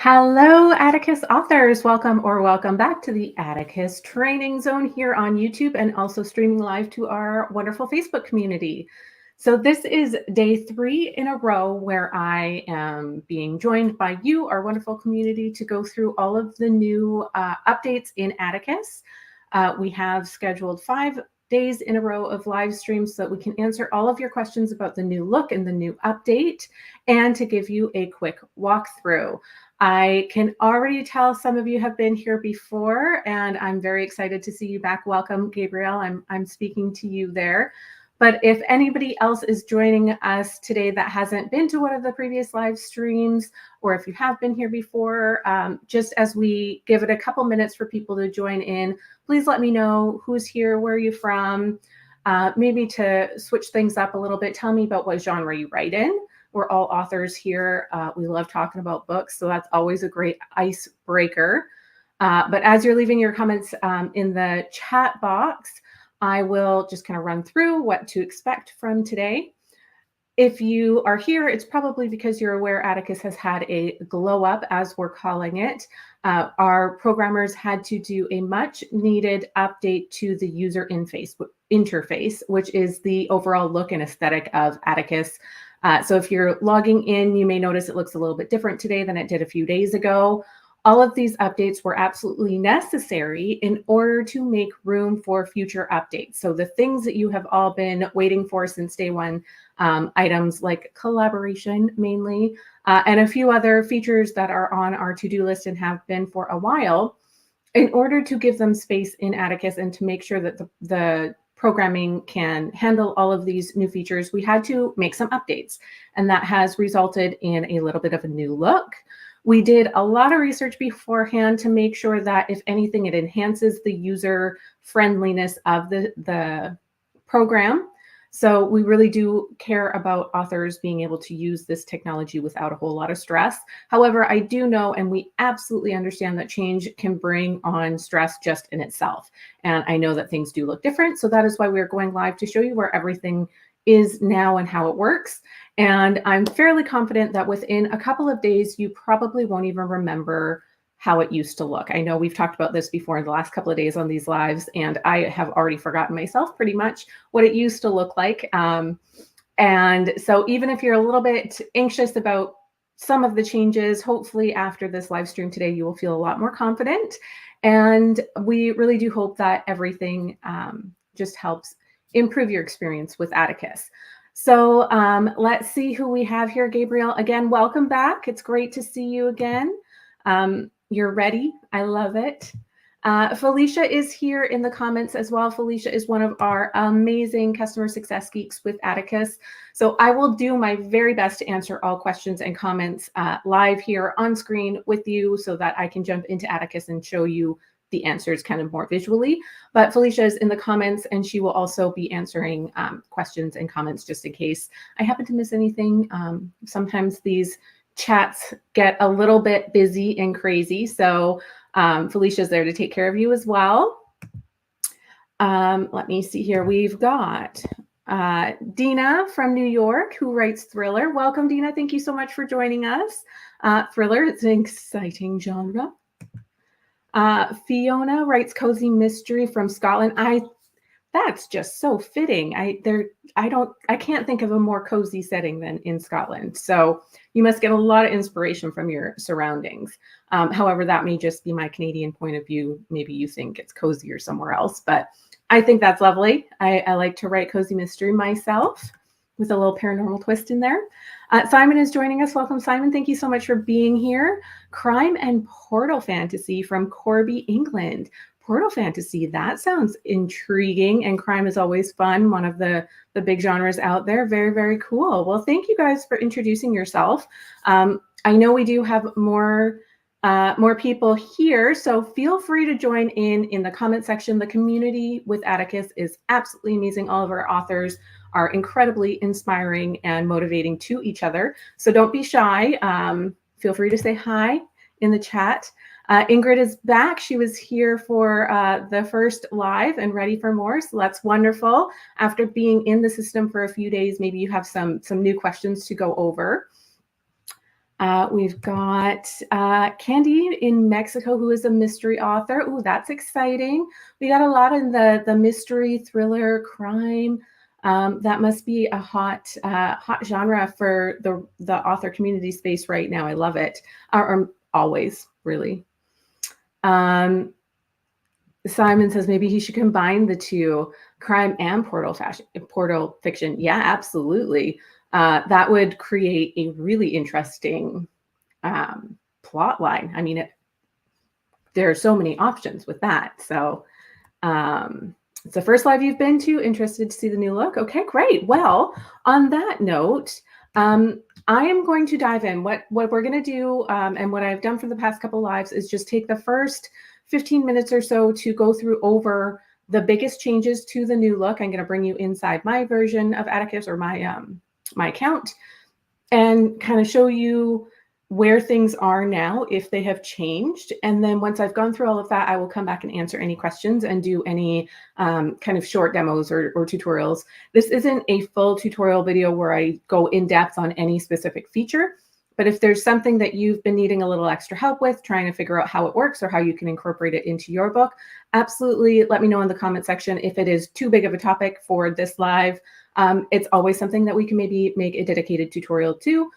Hello, Atticus authors. Welcome back to the Atticus Training Zone here on YouTube and also streaming live to our wonderful Facebook community. So this is day 3 in a row where I am being joined by you, our wonderful community, to go through all of the new updates in Atticus. We have scheduled 5 days in a row of live streams so that we can answer all of your questions about the new look and the new update and to give you a quick walkthrough. I can already tell some of you have been here before, and I'm very excited to see you back. Welcome, Gabriel. I'm speaking to you there. But if anybody else is joining us today that hasn't been to one of the previous live streams, or if you have been here before, just as we give it a couple minutes for people to join in, please let me know who's here, where are you from, maybe to switch things up a little bit. Tell me about what genre you write in. We're all authors here. We love talking about books, so that's always a great icebreaker. But as you're leaving your comments in the chat box, I will just kind of run through what to expect from today. If you are here, it's probably because you're aware Atticus has had a glow up, as we're calling it. Our programmers had to do a much needed update to the user interface, which is the overall look and aesthetic of Atticus. So if you're logging in, you may notice it looks a little bit different today than it did a few days ago. All of these updates were absolutely necessary in order to make room for future updates. So the things that you have all been waiting for since day one, items like collaboration mainly, and a few other features that are on our to-do list and have been for a while, in order to give them space in Atticus and to make sure that the programming can handle all of these new features, we had to make some updates. And that has resulted in a little bit of a new look. We did a lot of research beforehand to make sure that if anything, it enhances the user friendliness of the program. So we really do care about authors being able to use this technology without a whole lot of stress. However, I do know, and we absolutely understand, that change can bring on stress just in itself. And I know that things do look different. So that is why we're going live to show you where everything is now and how it works. And I'm fairly confident that within a couple of days, you probably won't even remember how it used to look. I know we've talked about this before in the last couple of days on these lives, and I have already forgotten myself pretty much what it used to look like. And so even if you're a little bit anxious about some of the changes, hopefully after this live stream today, you will feel a lot more confident. And we really do hope that everything just helps improve your experience with Atticus. So let's see who we have here. Gabriel, again, welcome back. It's great to see you again. You're ready. I love it. Felicia is here in the comments as well. Felicia is one of our amazing customer success geeks with Atticus. So I will do my very best to answer all questions and comments live here on screen with you so that I can jump into Atticus and show you the answers kind of more visually. But Felicia is in the comments and she will also be answering questions and comments just in case I happen to miss anything. Sometimes these chats get a little bit busy and crazy. So Felicia's there to take care of you as well. Let me see here. We've got Dina from New York who writes thriller. Welcome, Dina. Thank you so much for joining us. Thriller, it's an exciting genre. Fiona writes cozy mystery from Scotland. That's just so fitting. I can't think of a more cozy setting than in Scotland. So you must get a lot of inspiration from your surroundings. However, that may just be my Canadian point of view. Maybe you think it's cozier somewhere else, but I think that's lovely. I like to write cozy mystery myself with a little paranormal twist in there. Simon is joining us. Welcome, Simon. Thank you so much for being here. Crime and Portal Fantasy from Corby, England. Portal Fantasy, that sounds intriguing, and crime is always fun. One of the big genres out there. Very, very cool. Well, thank you guys for introducing yourself. I know we do have more people here, so feel free to join in the comment section. The community with Atticus is absolutely amazing. All of our authors are incredibly inspiring and motivating to each other. So don't be shy. Feel free to say hi in the chat. Ingrid is back. She was here for the first live and ready for more. So that's wonderful. After being in the system for a few days, maybe you have some new questions to go over. We've got Candy in Mexico, who is a mystery author. Ooh, that's exciting. We got a lot in the mystery, thriller, crime. That must be a hot genre for the author community space right now. I love it. Or always, really. Simon says maybe he should combine the two, crime and portal fiction. Yeah, absolutely. That would create a really interesting plot line. I mean, there are so many options with that. So it's the first live you've been to. Interested to see the new look? Okay, great. Well, on that note, I am going to dive in. What we're going to do, and what I've done for the past couple lives, is just take the first 15 minutes or so to go through over the biggest changes to the new look. I'm going to bring you inside my version of Atticus, or my my account, and kind of show you where things are now, if they have changed. And then once I've gone through all of that, I will come back and answer any questions and do any kind of short demos or tutorials. This isn't a full tutorial video where I go in depth on any specific feature, but if there's something that you've been needing a little extra help with, trying to figure out how it works or how you can incorporate it into your book, absolutely let me know in the comment section. If it is too big of a topic for this live, it's always something that we can maybe make a dedicated tutorial to,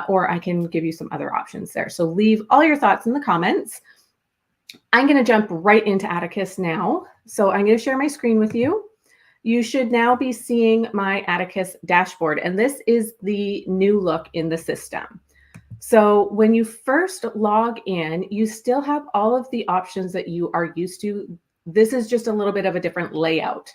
or I can give you some other options there. So leave all your thoughts in the comments. I'm going to jump right into Atticus now. So I'm going to share my screen with you. You should now be seeing my Atticus dashboard, and this is the new look in the system. So when you first log in, you still have all of the options that you are used to. This is just a little bit of a different layout.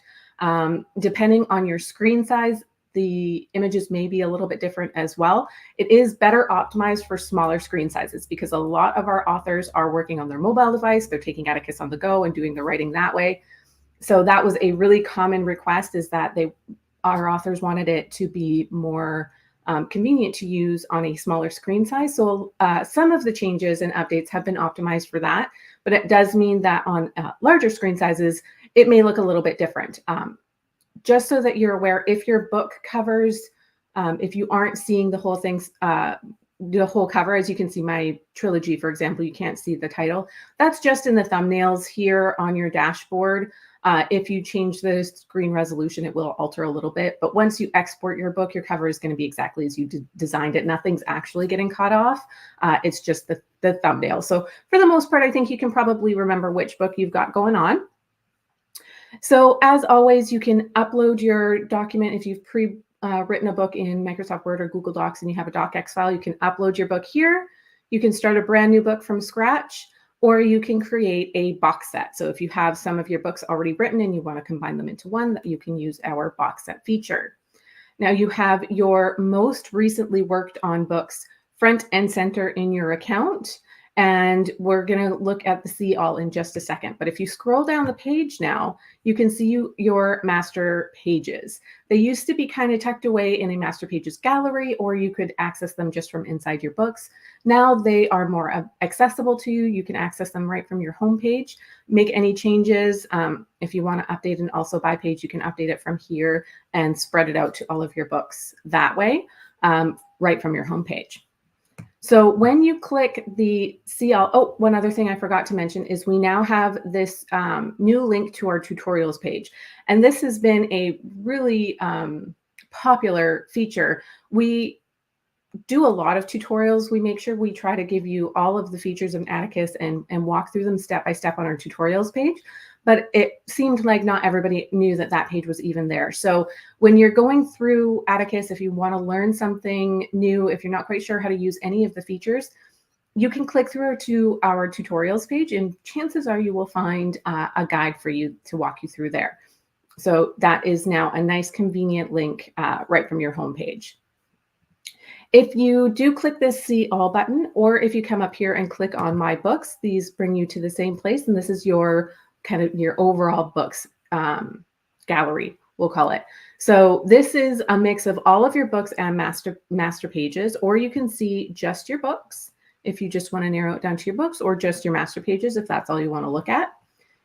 Depending on your screen size, the images may be a little bit different as well. It is better optimized for smaller screen sizes because a lot of our authors are working on their mobile device. They're taking Atticus on the go and doing the writing that way. So that was a really common request, is that our authors wanted it to be more convenient to use on a smaller screen size. So some of the changes and updates have been optimized for that, but it does mean that on larger screen sizes, it may look a little bit different. Just so that you're aware, if your book covers, if you aren't seeing the whole thing, the whole cover, as you can see my trilogy, for example, you can't see the title. That's just in the thumbnails here on your dashboard. If you change the screen resolution, it will alter a little bit. But once you export your book, your cover is going to be exactly as you designed it. Nothing's actually getting cut off. It's just the thumbnail. So for the most part, I think you can probably remember which book you've got going on. So as always, you can upload your document. If you've written a book in Microsoft Word or Google Docs and you have a docx file, you can upload your book here. You can start a brand new book from scratch, or you can create a box set. So if you have some of your books already written and you want to combine them into one, you can use our box set feature. Now you have your most recently worked on books front and center in your account. And we're going to look at the see all in just a second. But if you scroll down the page now, you can see your master pages. They used to be kind of tucked away in a master pages gallery, or you could access them just from inside your books. Now they are more accessible to you. You can access them right from your homepage. Make any changes. If you want to update an also by page, you can update it from here and spread it out to all of your books that way, right from your homepage. So when you click the see all, oh, one other thing I forgot to mention is we now have this new link to our tutorials page. And this has been a really popular feature. We do a lot of tutorials. We make sure we try to give you all of the features of Atticus and walk through them step by step on our tutorials page. But it seemed like not everybody knew that that page was even there. So when you're going through Atticus, if you want to learn something new, if you're not quite sure how to use any of the features, you can click through to our tutorials page, and chances are you will find a guide for you to walk you through there. So that is now a nice convenient link right from your homepage. If you do click this see all button, or if you come up here and click on my books, these bring you to the same place. And this is your kind of your overall books gallery, we'll call it. So this is a mix of all of your books and master pages, or you can see just your books if you just want to narrow it down to your books, or just your master pages if that's all you want to look at.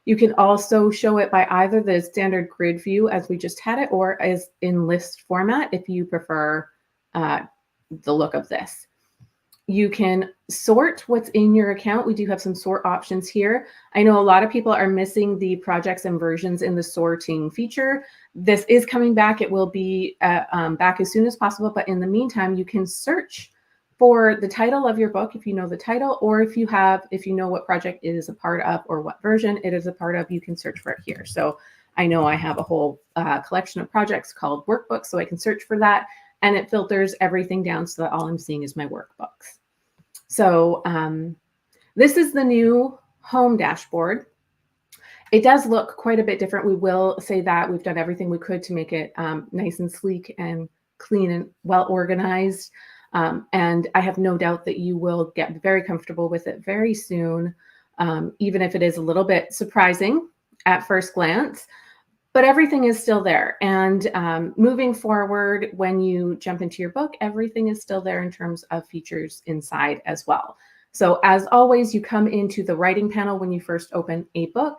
You can also show it by either the standard grid view as we just had it, or as in list format if you prefer the look of this. You can sort what's in your account. We do have some sort options here. I know a lot of people are missing the projects and versions in the sorting feature. This is coming back. It will be back as soon as possible. But in the meantime, you can search for the title of your book if you know the title, or if you know what project it is a part of or what version it is a part of, you can search for it here. So I know I have a whole collection of projects called workbooks, so I can search for that, and it filters everything down so that all I'm seeing is my workbooks. So this is the new home dashboard. It does look quite a bit different. We will say that we've done everything we could to make it nice and sleek and clean and well organized. And I have no doubt that you will get very comfortable with it very soon, even if it is a little bit surprising at first glance. But everything is still there. And moving forward, when you jump into your book, everything is still there in terms of features inside as well. So as always, you come into the writing panel when you first open a book.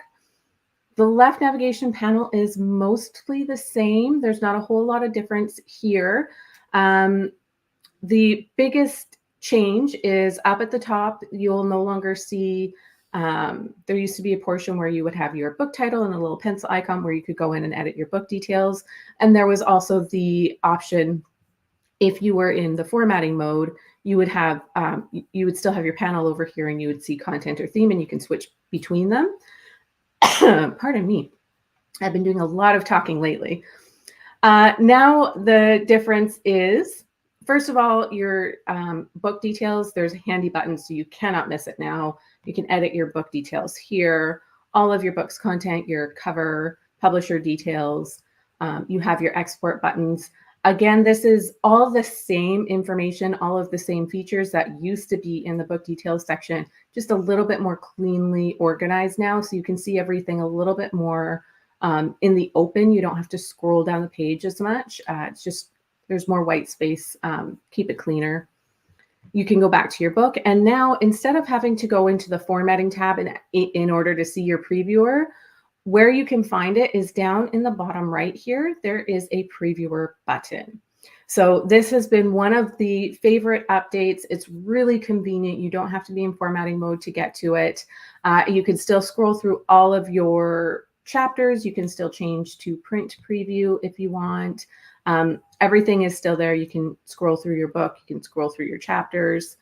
The left navigation panel is mostly the same. There's not a whole lot of difference here. The biggest change is up at the top. You'll no longer see, there used to be a portion where you would have your book title and a little pencil icon where you could go in and edit your book details. And there was also the option, if you were in the formatting mode, you would have, you would still have your panel over here and you would see content or theme and you can switch between them. Pardon me. I've been doing a lot of talking lately. Now the difference is, first of all, your book details, there's a handy button, so you cannot miss it now. You can edit your book details here, all of your book's content, your cover, publisher details. You have your export buttons. Again, this is all the same information, all of the same features that used to be in the book details section, just a little bit more cleanly organized now. So you can see everything a little bit more in the open. You don't have to scroll down the page as much. It's just, there's more white space, keep it cleaner. You can go back to your book. And now instead of having to go into the formatting tab in order to see your previewer, where you can find it is down in the bottom right here. There is a previewer button. So this has been one of the favorite updates. It's really convenient. You don't have to be in formatting mode to get to it. You can still scroll through all of your chapters. You can still change to print preview if you want. Everything is still there. You can scroll through your book. You can scroll through your chapters.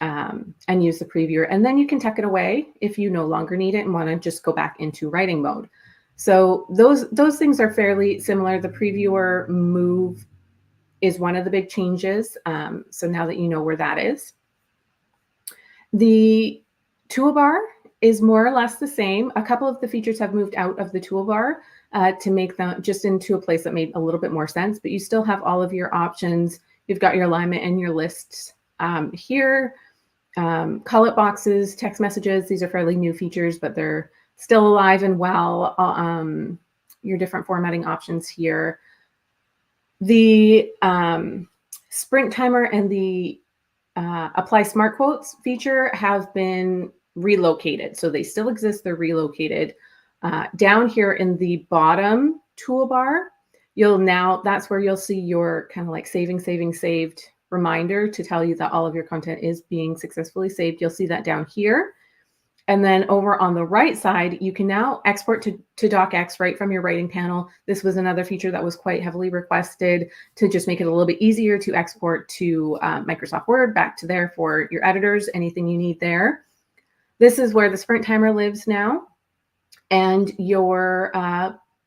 And use the previewer, and then you can tuck it away if you no longer need it and want to just go back into writing mode. So those things are fairly similar. The previewer move is one of the big changes. So now that you know where that is, the toolbar is more or less the same. A couple of the features have moved out of the toolbar to make them just into a place that made a little bit more sense, but you still have all of your options. You've got your alignment and your lists here. Call it boxes, text messages. These are fairly new features, but they're still alive and well. Your different formatting options here. The sprint timer and the apply smart quotes feature have been relocated. So they still exist. They're relocated. Down here in the bottom toolbar, that's where you'll see your kind of like saved reminder to tell you that all of your content is being successfully saved. You'll see that down here. And then over on the right side, you can now export to docx right from your writing panel. This was another feature that was quite heavily requested to just make it a little bit easier to export to Microsoft Word, back to there for your editors, anything you need there. This is where the sprint timer lives now. And your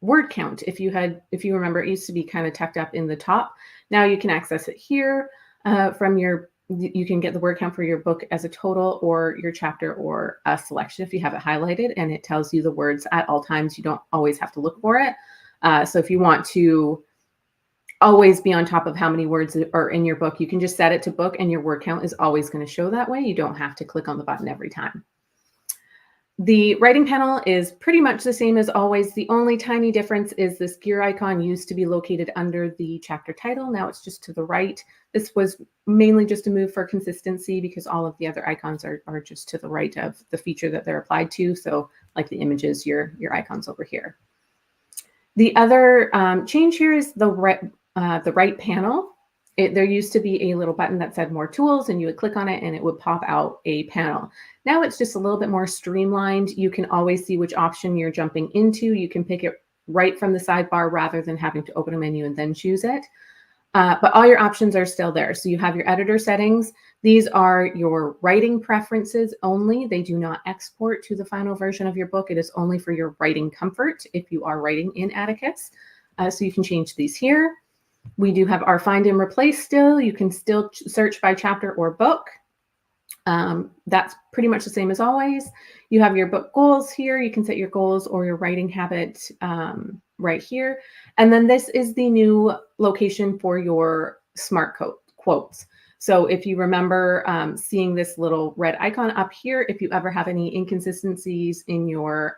word count, if you remember, it used to be kind of tucked up in the top. Now you can access it here. You can get the word count for your book as a total or your chapter or a selection if you have it highlighted, and it tells you the words at all times. You don't always have to look for it. So if you want to always be on top of how many words are in your book, you can just set it to book and your word count is always going to show that way. You don't have to click on the button every time. The writing panel is pretty much the same as always. The only tiny difference is this gear icon used to be located under the chapter title. Now it's just to the right. This was mainly just a move for consistency because all of the other icons are just to the right of the feature that they're applied to. So like the images, your icons over here. The other change here is the right panel There used to be a little button that said more tools, and you would click on it and it would pop out a panel. Now it's just a little bit more streamlined. You can always see which option you're jumping into. You can pick it right from the sidebar rather than having to open a menu and then choose it. But all your options are still there. So you have your editor settings. These are your writing preferences only. They do not export to the final version of your book. It is only for your writing comfort if you are writing in Atticus. So you can change these here. We do have our find and replace still. You can still search by chapter or book. That's pretty much the same as always. You have your book goals here. You can set your goals or your writing habit right here. And then this is the new location for your smart quotes. So if you remember seeing this little red icon up here, if you ever have any inconsistencies in your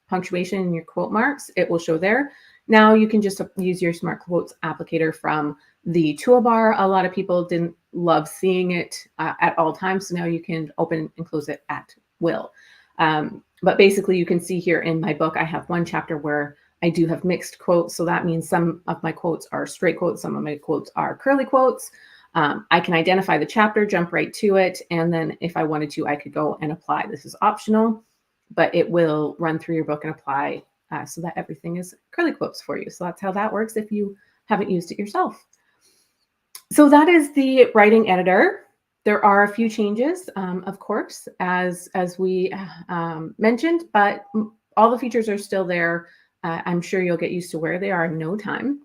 punctuation and your quote marks, it will show there. Now you can just use your smart quotes applicator from the toolbar. A lot of people didn't love seeing it at all times. So now you can open and close it at will. But basically you can see here in my book, I have one chapter where I do have mixed quotes. So that means some of my quotes are straight quotes. Some of my quotes are curly quotes. I can identify the chapter, jump right to it. And then if I wanted to, I could go and apply. This is optional, but it will run through your book and apply so that everything is curly quotes for you. So that's how that works if you haven't used it yourself. So that is the writing editor. There are a few changes, of course, as we mentioned, but all the features are still there. I'm sure you'll get used to where they are in no time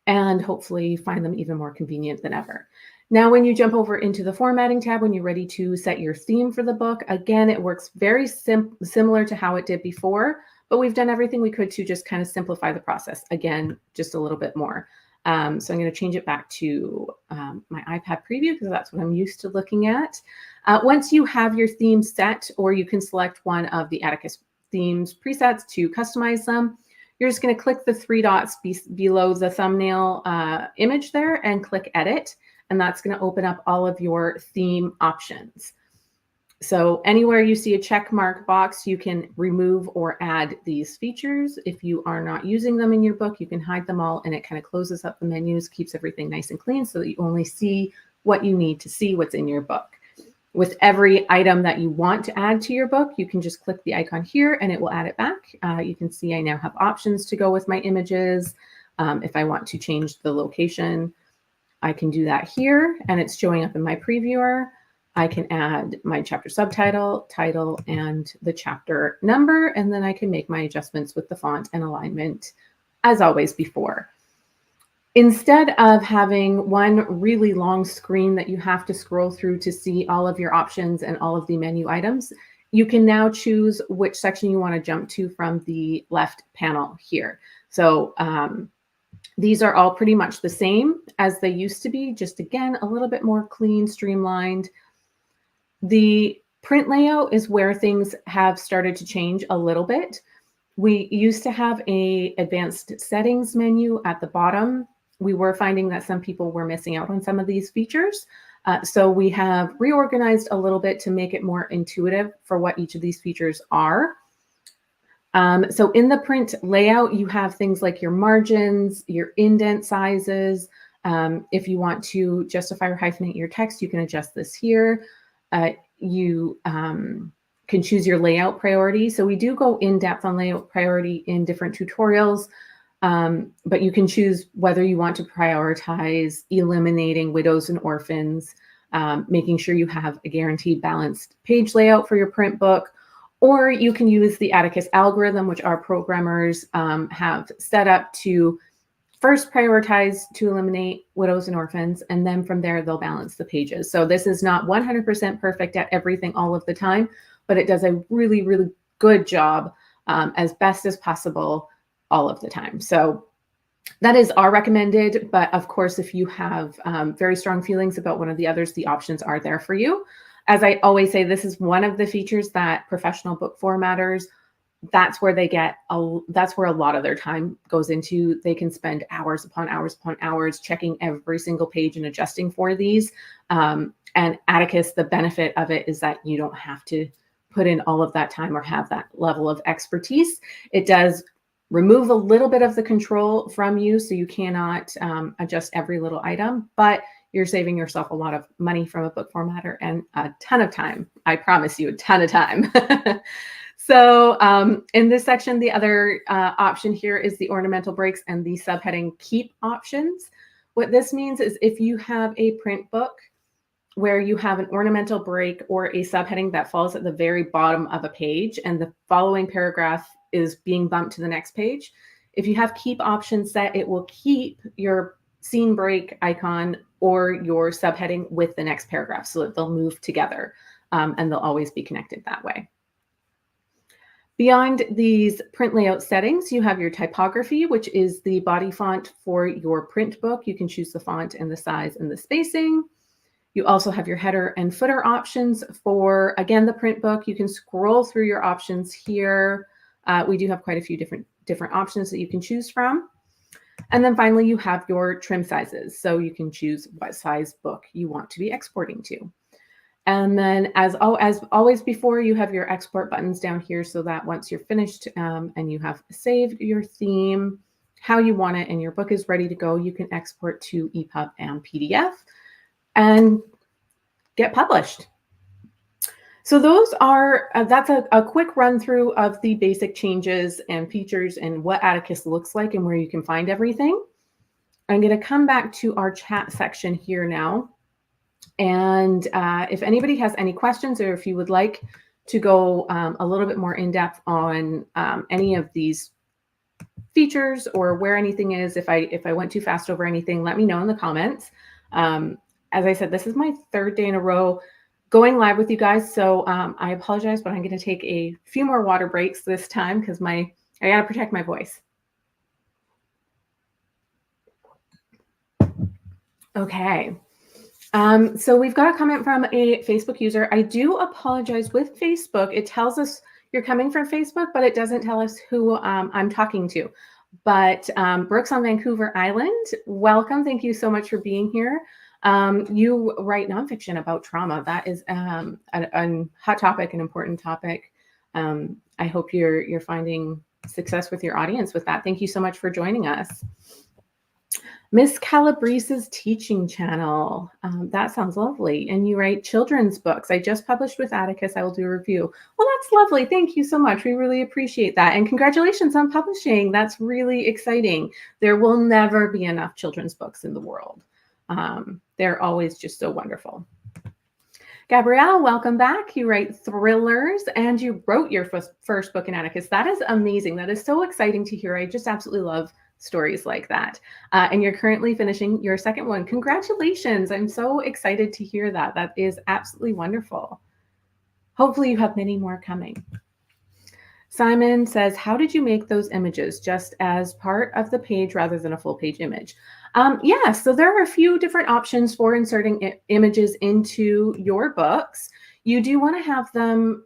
and hopefully find them even more convenient than ever. Now, when you jump over into the formatting tab, when you're ready to set your theme for the book, again, it works very similar to how it did before, but we've done everything we could to just kind of simplify the process. Again, just a little bit more. So I'm going to change it back to my iPad preview because that's what I'm used to looking at. Once you have your theme set, or you can select one of the Atticus themes presets to customize them, you're just going to click the three dots below the thumbnail image there and click edit. And that's going to open up all of your theme options. So anywhere you see a check mark box, you can remove or add these features. If you are not using them in your book, you can hide them all, and it kind of closes up the menus, keeps everything nice and clean so that you only see what you need to see what's in your book. With every item that you want to add to your book, you can just click the icon here and it will add it back. You can see I now have options to go with my images. If I want to change the location, I can do that here, and it's showing up in my previewer. I can add my chapter subtitle, title, and the chapter number, and then I can make my adjustments with the font and alignment as always before. Instead of having one really long screen that you have to scroll through to see all of your options and all of the menu items, you can now choose which section you want to jump to from the left panel here. So these are all pretty much the same as they used to be, just again, a little bit more clean, streamlined. The print layout is where things have started to change a little bit. We used to have an advanced settings menu at the bottom. We were finding that some people were missing out on some of these features. So we have reorganized a little bit to make it more intuitive for what each of these features are. So in the print layout, you have things like your margins, your indent sizes. If you want to justify or hyphenate your text, you can adjust this here. You can choose your layout priority. So we do go in depth on layout priority in different tutorials, but you can choose whether you want to prioritize eliminating widows and orphans, making sure you have a guaranteed balanced page layout for your print book, or you can use the Atticus algorithm, which our programmers have set up to first prioritize to eliminate widows and orphans, and then from there, they'll balance the pages. So this is not 100% perfect at everything all of the time, but it does a really, really good job as best as possible all of the time. So that is our recommended, but of course, if you have very strong feelings about one of the others, the options are there for you. As I always say, this is one of the features that professional book formatters, that's where they get, that's where a lot of their time goes into. They can spend hours upon hours upon hours checking every single page and adjusting for these. And Atticus, the benefit of it is that you don't have to put in all of that time or have that level of expertise. It does remove a little bit of the control from you, so you cannot adjust every little item, but you're saving yourself a lot of money from a book formatter and a ton of time. I promise you, a ton of time. So in this section, the other option here is the ornamental breaks and the subheading keep options. What this means is if you have a print book where you have an ornamental break or a subheading that falls at the very bottom of a page and the following paragraph is being bumped to the next page, if you have keep options set, it will keep your scene break icon or your subheading with the next paragraph so that they'll move together and they'll always be connected that way. Beyond these print layout settings, you have your typography, which is the body font for your print book. You can choose the font and the size and the spacing. You also have your header and footer options for, again, the print book. You can scroll through your options here. We do have quite a few different options that you can choose from. And then finally, you have your trim sizes. So you can choose what size book you want to be exporting to. And then as always before, you have your export buttons down here so that once you're finished and you have saved your theme, how you want it, and your book is ready to go, you can export to EPUB and PDF and get published. So those are, that's a quick run through of the basic changes and features and what Atticus looks like and where you can find everything. I'm going to come back to our chat section here now. And if anybody has any questions or if you would like to go a little bit more in depth on any of these features or where anything is, if I went too fast over anything, let me know in the comments. As I said, this is my third day in a row going live with you guys. So I apologize, but I'm going to take a few more water breaks this time because I got to protect my voice. Okay. So we've got a comment from a Facebook user. I do apologize with Facebook. It tells us you're coming from Facebook, but it doesn't tell us who I'm talking to. But Brooks on Vancouver Island, welcome. Thank you so much for being here. You write nonfiction about trauma. That is a hot topic, an important topic. I hope you're finding success with your audience with that. Thank you so much for joining us. Miss Calabrese's teaching channel. That sounds lovely. And you write children's books. I just published with Atticus. I will do a review. Well, that's lovely. Thank you so much. We really appreciate that. And congratulations on publishing. That's really exciting. There will never be enough children's books in the world. They're always just so wonderful. Gabrielle, welcome back. You write thrillers and you wrote your first book in Atticus. That is amazing. That is so exciting to hear. I just absolutely love stories like that. And you're currently finishing your second one. Congratulations. I'm so excited to hear that. That is absolutely wonderful. Hopefully you have many more coming. Simon says, how did you make those images? Just as part of the page rather than a full page image? Yeah, so there are a few different options for inserting images into your books. You do want to have them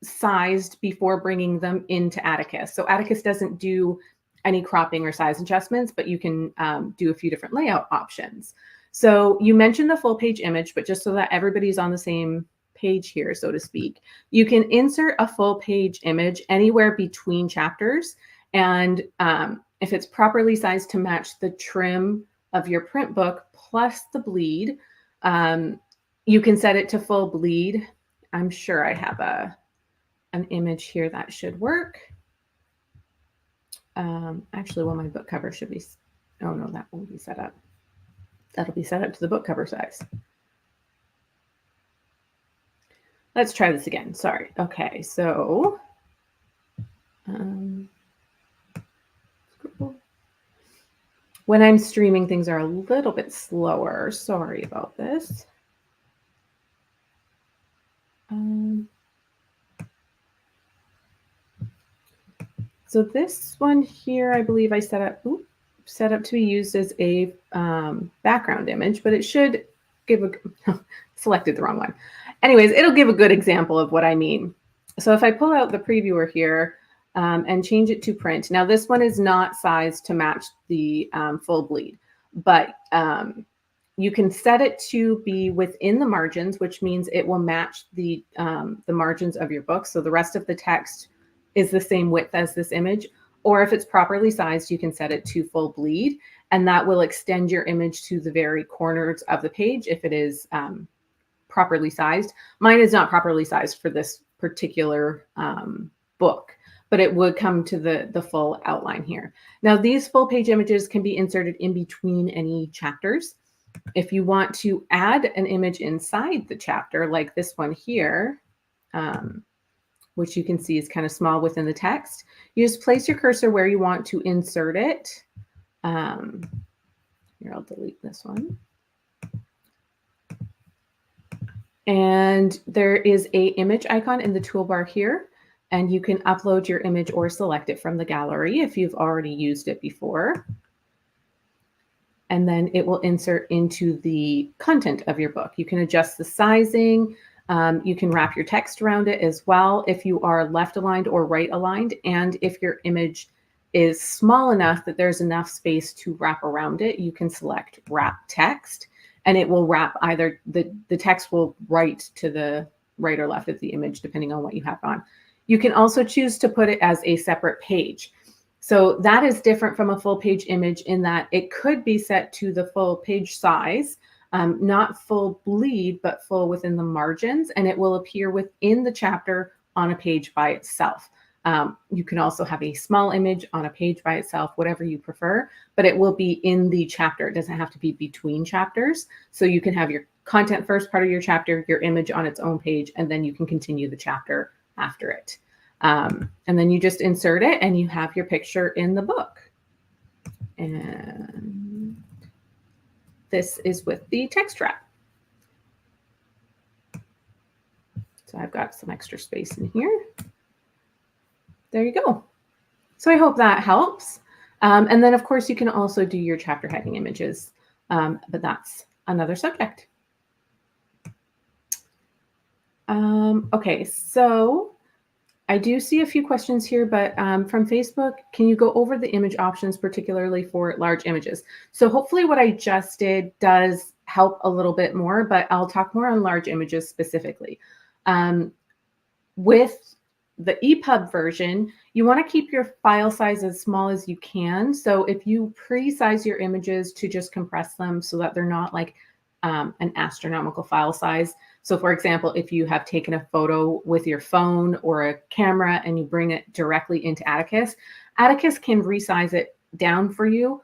sized before bringing them into Atticus. So Atticus doesn't do any cropping or size adjustments, but you can do a few different layout options. So you mentioned the full page image, but just so that everybody's on the same page here, so to speak, you can insert a full page image anywhere between chapters. And if it's properly sized to match the trim of your print book plus the bleed, you can set it to full bleed. I'm sure I have an image here that should work. Actually, well, my book cover should be, oh no, that won't be set up. That'll be set up to the book cover size. Let's try this again. Sorry. Okay, so when I'm streaming, things are a little bit slower. Sorry about this. So this one here, I believe I set up to be used as a background image, but it should give a, selected the wrong one. Anyways, it'll give a good example of what I mean. So if I pull out the previewer here and change it to print. Now this one is not sized to match the full bleed, but you can set it to be within the margins, which means it will match the margins of your book. So the rest of the text is the same width as this image. Or if it's properly sized, you can set it to full bleed, and that will extend your image to the very corners of the page if it is properly sized. Mine is not properly sized for this particular book, but it would come to the full outline here. Now, these full page images can be inserted in between any chapters. If you want to add an image inside the chapter, like this one here, which you can see is kind of small within the text, you just place your cursor where you want to insert it. Here, I'll delete this one. And there is a image icon in the toolbar here, and you can upload your image or select it from the gallery if you've already used it before. And then it will insert into the content of your book. You can adjust the sizing. You can wrap your text around it as well if you are left aligned or right aligned. And if your image is small enough that there's enough space to wrap around it, you can select wrap text, and it will wrap either the text will write to the right or left of the image, depending on what you have on. You can also choose to put it as a separate page. So that is different from a full page image in that it could be set to the full page size, not full bleed, but full within the margins, and it will appear within the chapter on a page by itself. You can also have a small image on a page by itself, whatever you prefer, but it will be in the chapter. It doesn't have to be between chapters. So you can have your content first part of your chapter, your image on its own page, and then you can continue the chapter after it. And then you just insert it and you have your picture in the book. And this is with the text wrap. So I've got some extra space in here. There you go. So I hope that helps. And then of course you can also do your chapter heading images, but that's another subject. Okay, so I do see a few questions here, but from Facebook, can you go over the image options, particularly for large images? So hopefully what I just did does help a little bit more, but I'll talk more on large images specifically. With the EPUB version, you want to keep your file size as small as you can. So if you pre-size your images to just compress them so that they're not like an astronomical file size. So for example, if you have taken a photo with your phone or a camera and you bring it directly into Atticus, Atticus can resize it down for you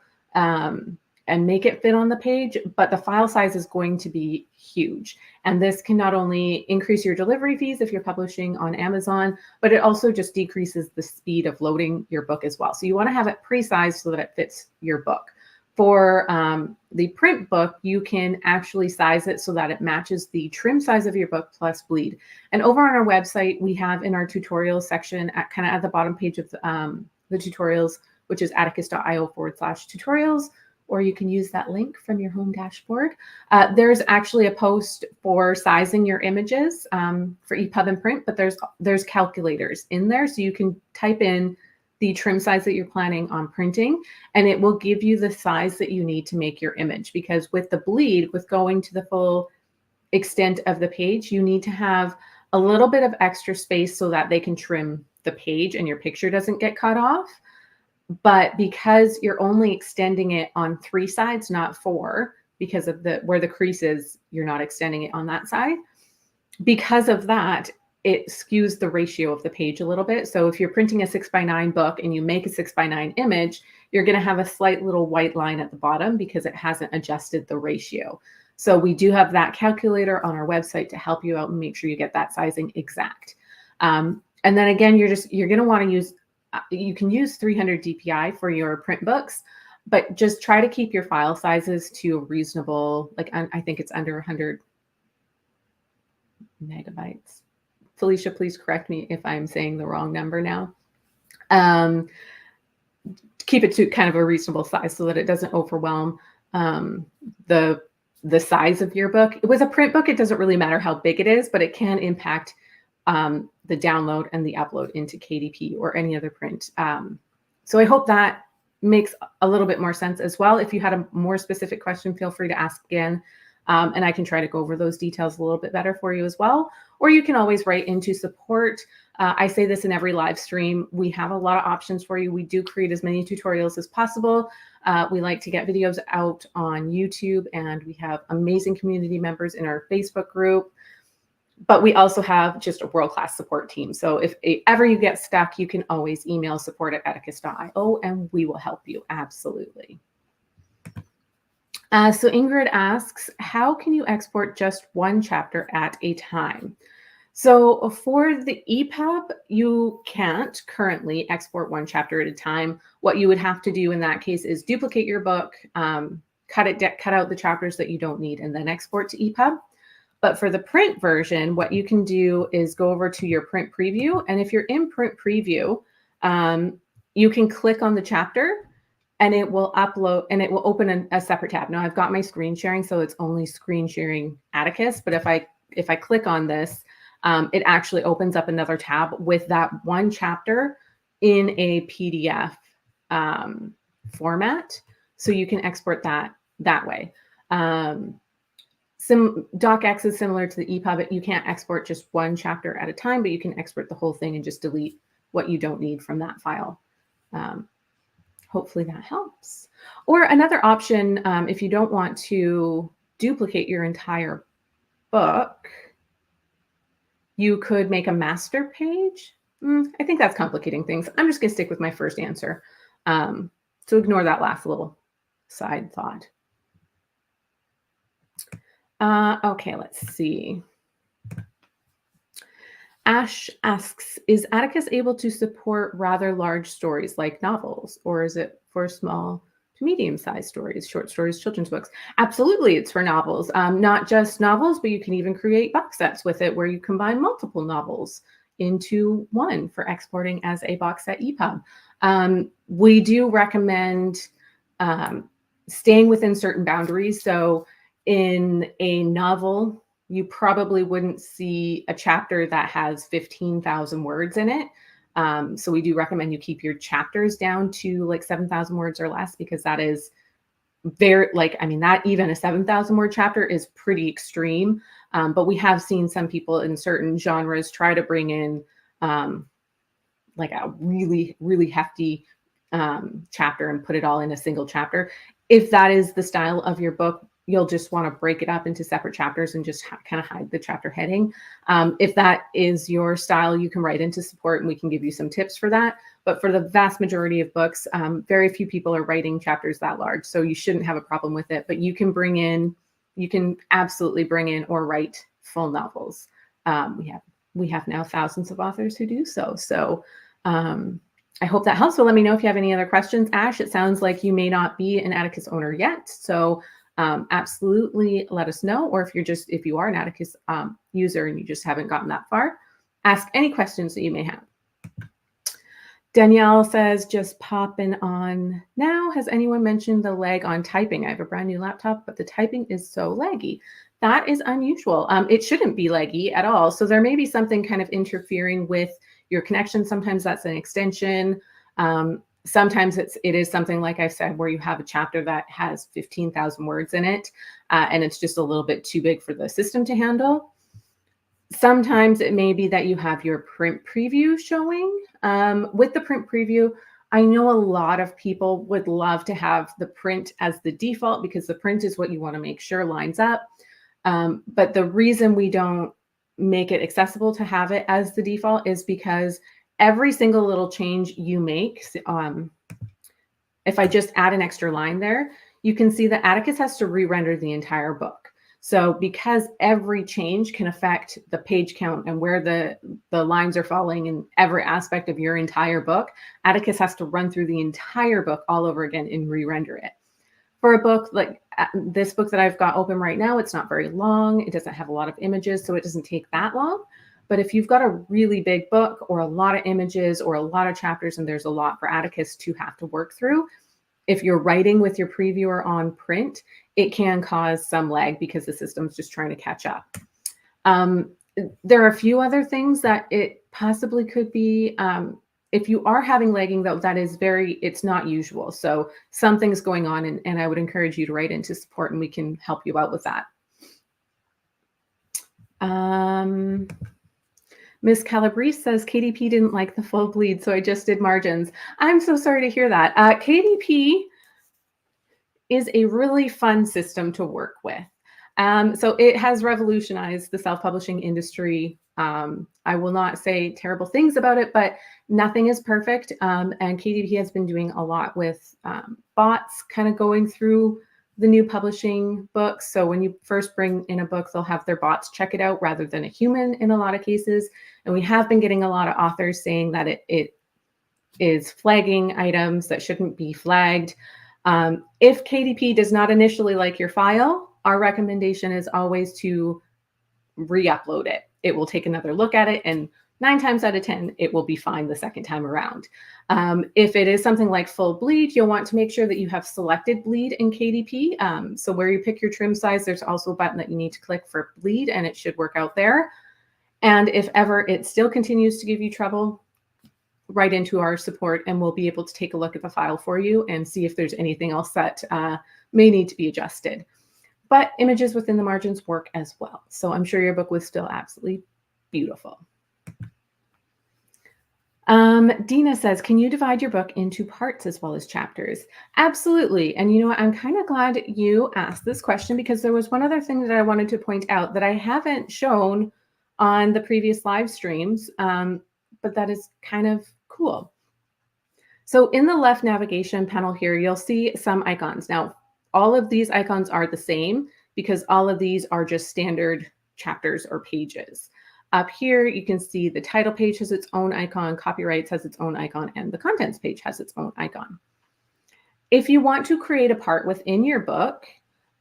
and make it fit on the page, but the file size is going to be huge. And this can not only increase your delivery fees if you're publishing on Amazon, but it also just decreases the speed of loading your book as well. So you want to have it pre-sized so that it fits your book. For the print book, you can actually size it so that it matches the trim size of your book plus bleed. And over on our website, we have in our tutorials section at kind of at the bottom page of the tutorials, which is atticus.io/tutorials, or you can use that link from your home dashboard. There's actually a post for sizing your images for EPUB and print, but there's calculators in there. So you can type in the trim size that you're planning on printing, and it will give you the size that you need to make your image. Because with the bleed, with going to the full extent of the page, you need to have a little bit of extra space so that they can trim the page and your picture doesn't get cut off. But because you're only extending it on 3 sides, not 4, because of where the crease is, you're not extending it on that side. Because of that, it skews the ratio of the page a little bit. So if you're printing a 6x9 book and you make a 6x9 image, you're going to have a slight little white line at the bottom because it hasn't adjusted the ratio. So we do have that calculator on our website to help you out and make sure you get that sizing exact. And then again, you're going to want to use, you can use 300 DPI for your print books, but just try to keep your file sizes to a reasonable, like I think it's under 100 megabytes. Felicia, please correct me if I'm saying the wrong number now. Keep it to kind of a reasonable size so that it doesn't overwhelm the size of your book. With a print book, it doesn't really matter how big it is, but it can impact the download and the upload into KDP or any other print. So I hope that makes a little bit more sense as well. If you had a more specific question, feel free to ask again. And I can try to go over those details a little bit better for you as well. Or you can always write into support. I say this in every live stream. We have a lot of options for you. We do create as many tutorials as possible. We like to get videos out on YouTube, and we have amazing community members in our Facebook group. But we also have just a world-class support team. So if ever you get stuck, you can always email support@atticus.io and we will help you. Absolutely. So Ingrid asks, how can you export just one chapter at a time? So for the EPUB, you can't currently export one chapter at a time. What you would have to do in that case is duplicate your book, cut out the chapters that you don't need, and then export to EPUB. But for the print version, what you can do is go over to your print preview. And if you're in print preview, you can click on the chapter and it will upload and it will open a separate tab. Now I've got my screen sharing, so it's only screen sharing Atticus. But if I click on this, it actually opens up another tab with that one chapter in a PDF format. So you can export that way. DocX is similar to the EPUB. You can't export just one chapter at a time, but you can export the whole thing and just delete what you don't need from that file. Hopefully that helps. Or another option, if you don't want to duplicate your entire book, you could make a master page. I think that's complicating things. I'm just going to stick with my first answer. So ignore that last little side thought. Okay, let's see. Ash asks, is Atticus able to support rather large stories like novels, or is it for small to medium-sized stories, short stories, children's books? Absolutely, it's for novels. Not just novels, but you can even create box sets with it where you combine multiple novels into one for exporting as a box set EPUB. We do recommend staying within certain boundaries. So in a novel, you probably wouldn't see a chapter that has 15,000 words in it. So we do recommend you keep your chapters down to like 7,000 words or less, because that is very, like, I mean, that even a 7,000 word chapter is pretty extreme. But we have seen some people in certain genres try to bring in like a really, really hefty chapter and put it all in a single chapter. If that is the style of your book, you'll just want to break it up into separate chapters and just kind of hide the chapter heading. If that is your style, you can write into support and we can give you some tips for that. But for the vast majority of books, very few people are writing chapters that large, so you shouldn't have a problem with it. But you can absolutely bring in or write full novels. We have now thousands of authors who do so. So I hope that helps. So let me know if you have any other questions. Ash, it sounds like you may not be an Atticus owner yet. So absolutely let us know. Or if you are an Atticus user and you just haven't gotten that far, ask any questions that you may have. Danielle says, just popping on now. Has anyone mentioned the lag on typing? I have a brand new laptop, but the typing is so laggy. That is unusual. It shouldn't be laggy at all. So there may be something kind of interfering with your connection. Sometimes that's an extension. Sometimes it is something, like I said, where you have a chapter that has 15,000 words in it, and it's just a little bit too big for the system to handle. Sometimes it may be that you have your print preview showing. With the print preview, I know a lot of people would love to have the print as the default because the print is what you want to make sure lines up. But the reason we don't make it accessible to have it as the default is because every single little change you make, if I just add an extra line there, you can see that Atticus has to re-render the entire book. So because every change can affect the page count and where the lines are falling in every aspect of your entire book, Atticus has to run through the entire book all over again and re-render it. For a book like this book that I've got open right now, it's not very long. It doesn't have a lot of images, so it doesn't take that long. But if you've got a really big book or a lot of images or a lot of chapters and there's a lot for Atticus to have to work through, if you're writing with your previewer on print, it can cause some lag because the system's just trying to catch up. There are a few other things that it possibly could be. If you are having lagging, though, it's not usual. So something's going on, and I would encourage you to write into support and we can help you out with that. Miss Calabrese says KDP didn't like the full bleed, so I just did margins. I'm so sorry to hear that. KDP is a really fun system to work with. So it has revolutionized the self-publishing industry. I will not say terrible things about it, but nothing is perfect. And KDP has been doing a lot with bots kind of going through the new publishing books. So when you first bring in a book, they'll have their bots check it out rather than a human in a lot of cases. And we have been getting a lot of authors saying that it is flagging items that shouldn't be flagged. If KDP does not initially like your file, our recommendation is always to re-upload it. It will take another look at it, and 9 times out of 10, it will be fine the second time around. If it is something like full bleed, you'll want to make sure that you have selected bleed in KDP. So where you pick your trim size, there's also a button that you need to click for bleed, and it should work out there. And if ever it still continues to give you trouble, right into our support, and we'll be able to take a look at the file for you and see if there's anything else that may need to be adjusted. But images within the margins work as well. So I'm sure your book was still absolutely beautiful. Dina says, can you divide your book into parts as well as chapters? Absolutely. And you know what? I'm kind of glad you asked this question, because there was one other thing that I wanted to point out that I haven't shown on the previous live streams, but that is kind of cool. So in the left navigation panel here, you'll see some icons. Now, all of these icons are the same because all of these are just standard chapters or pages. Up here, you can see the title page has its own icon, copyrights has its own icon, and the contents page has its own icon. If you want to create a part within your book,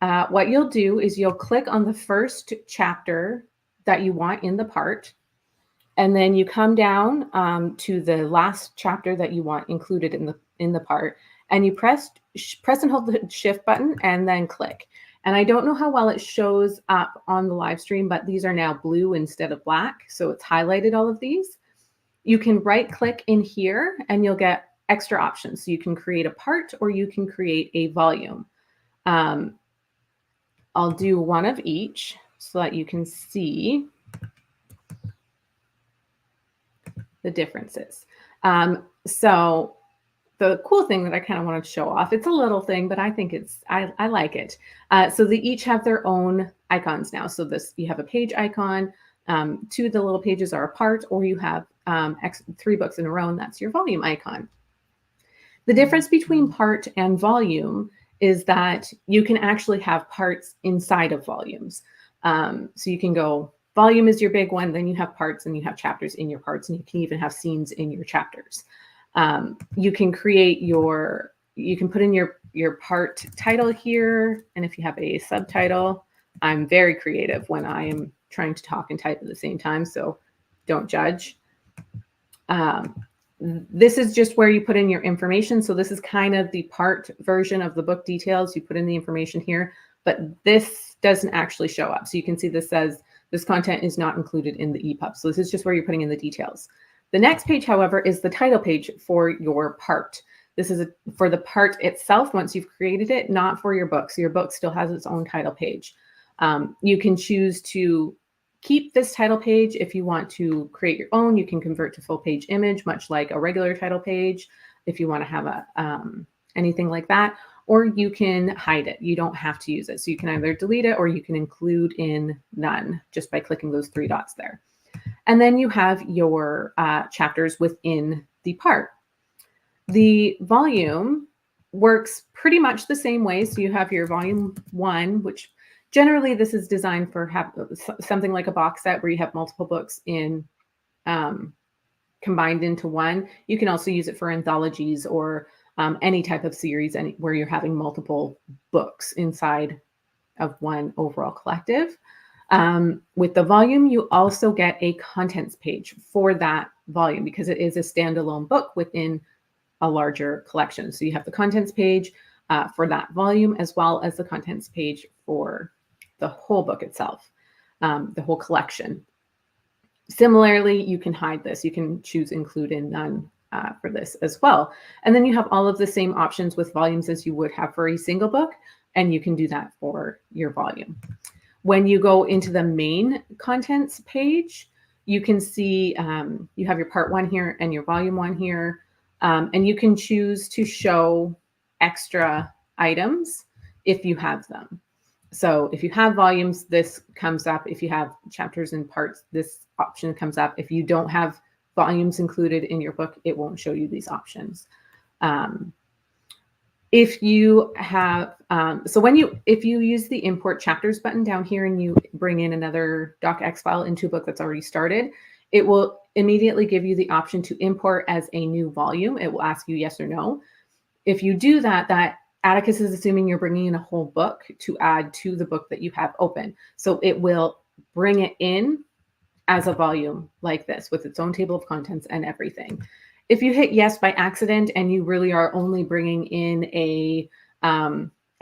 what you'll do is you'll click on the first chapter that you want in the part, and then you come down to the last chapter that you want included in the part, and you press and hold the shift button and then click. And I don't know how well it shows up on the live stream, but these are now blue instead of black, so it's highlighted all of these. You can right click in here and you'll get extra options. So you can create a part or you can create a volume. I'll do one of each so that you can see the differences. So the cool thing that I kind of want to show off, it's a little thing, but I think I like it. So they each have their own icons now. So you have a page icon, 2 of the little pages are apart, or you have 3 books in a row, and that's your volume icon. The difference between part and volume is that you can actually have parts inside of volumes. So you can go, volume is your big one, then you have parts and you have chapters in your parts, and you can even have scenes in your chapters. You can create you can put in your part title here, and if you have a subtitle, I'm very creative when I am trying to talk and type at the same time, so don't judge. This is just where you put in your information. So this is kind of the part version of the book details. You put in the information here, but this doesn't actually show up. So you can see this says this content is not included in the EPUB. So this is just where you're putting in the details. The next page, however, is the title page for your part. This is for the part itself once you've created it, not for your book. So your book still has its own title page. You can choose to keep this title page. If you want to create your own, you can convert to full page image, much like a regular title page, if you want to have anything like that, or you can hide it. You don't have to use it. So you can either delete it or you can include in none just by clicking those 3 dots there. And then you have your chapters within the part. The volume works pretty much the same way. So you have your volume 1, which generally this is designed for something like a box set where you have multiple books in combined into one. You can also use it for anthologies or any type of series where you're having multiple books inside of one overall collective. With the volume, you also get a contents page for that volume because it is a standalone book within a larger collection. So you have the contents page for that volume, as well as the contents page for the whole book itself, the whole collection. Similarly, you can hide this. You can choose include in none for this as well. And then you have all of the same options with volumes as you would have for a single book, and you can do that for your volume. When you go into the main contents page, you can see you have your part 1 here and your volume 1 here. And you can choose to show extra items if you have them. So if you have volumes, this comes up. If you have chapters and parts, this option comes up. If you don't have volumes included in your book, it won't show you these options. If you have, if you use the import chapters button down here and you bring in another docx file into a book that's already started, it will immediately give you the option to import as a new volume. It will ask you yes or no. If you do that, that Atticus is assuming you're bringing in a whole book to add to the book that you have open. So it will bring it in as a volume like this with its own table of contents and everything. If you hit yes by accident and you really are only bringing in a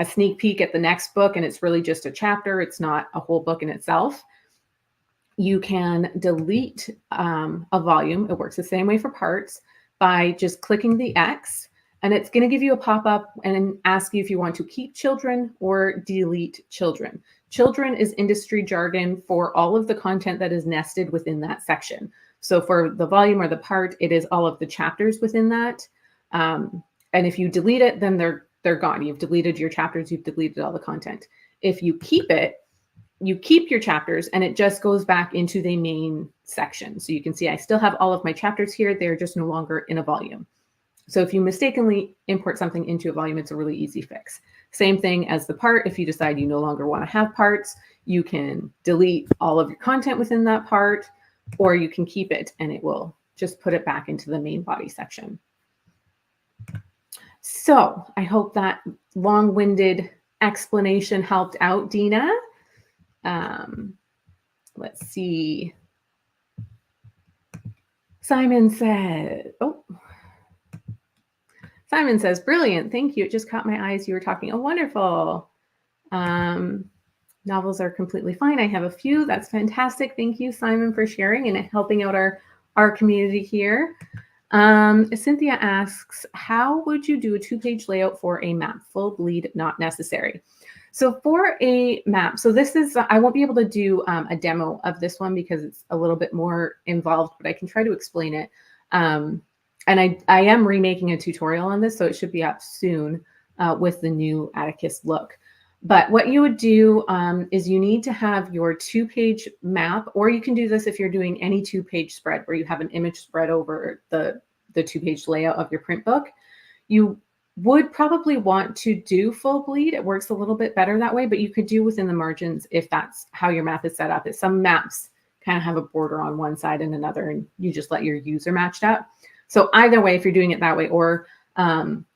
sneak peek at the next book and it's really just a chapter, it's not a whole book in itself, you can delete a volume. It works the same way for parts by just clicking the X, and it's going to give you a pop-up and ask you if you want to keep children or delete children. Children is industry jargon for all of the content that is nested within that section. So for the volume or the part, it is all of the chapters within that. And if you delete it, then they're gone. You've deleted your chapters, you've deleted all the content. If you keep it, you keep your chapters and it just goes back into the main section. So you can see I still have all of my chapters here. They're just no longer in a volume. So if you mistakenly import something into a volume, it's a really easy fix. Same thing as the part. If you decide you no longer want to have parts, you can delete all of your content within that part, or you can keep it and it will just put it back into the main body section. So I hope that long-winded explanation helped out, Dina. Let's see. Simon says, brilliant. Thank you. It just caught my eyes. You were talking. Oh, wonderful. Novels are completely fine. I have a few. That's fantastic. Thank you, Simon, for sharing and helping out our community here. Cynthia asks, how would you do a 2-page layout for a map? Full bleed, not necessary. So for a map, so this is, I won't be able to do a demo of this one because it's a little bit more involved, but I can try to explain it. And I am remaking a tutorial on this, so it should be up soon with the new Atticus look. But what you would do is you need to have your 2-page map, or you can do this if you're doing any 2-page spread where you have an image spread over the 2-page layout of your print book. You would probably want to do full bleed. It works a little bit better that way, but you could do within the margins if that's how your map is set up. Some maps kind of have a border on one side and another, and you just let your user match up. So either way, if you're doing it that way or